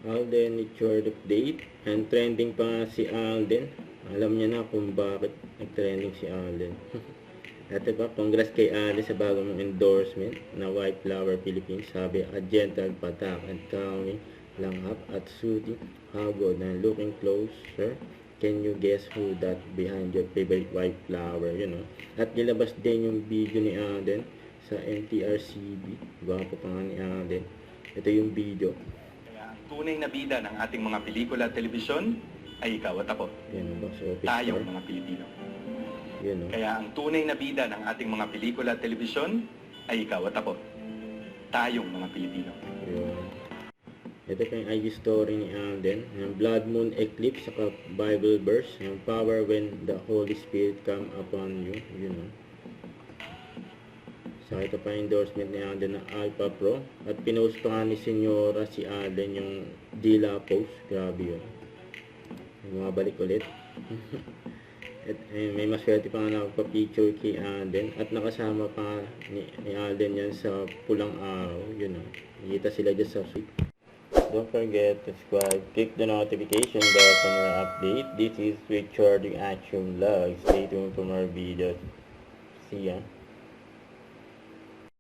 Alden Richard update. And trending pa nga si Alden. Alam niya na kung bakit nag-trending si Alden. At diba, congrats kay Alden sa bagong endorsement na White Flower Philippines. Sabi, a gentle patak and calming lang up at shooting. How good. And looking closer. Can you guess who that behind your favorite white flower? You know. At nilabas din yung video ni Alden sa NTRCB. Gwapo pa nga ni Alden. Ito yung video. Kaya ang tunay na bida ng ating mga pelikula at telebisyon ay ikaw at ako. Yan ang box office. Tayong mga Pilipino. Yan o. Kaya ang tunay na bida ng ating mga pelikula at telebisyon ay ikaw at ako. Tayong mga Pilipino. Yan. Ito pa yung IG story ni Alden. Yung blood moon eclipse saka Bible verse. Yung power when the Holy Spirit come upon you. You know. So ito pa yung endorsement ni Alden na Alpha Pro. At pinost pa nga ni Senyora si Alden yung Dila post. Grabe yun. Mga balik ulit. At may maswerte pa nga nakapapicture kay Alden. At nakasama pa ni Alden yan sa pulang araw. You know. Nakita sila dyan sa suite. Don't forget to subscribe, click the notification bell for more update. This is Richard Reaction Vlog. Stay tuned for more videos. See ya.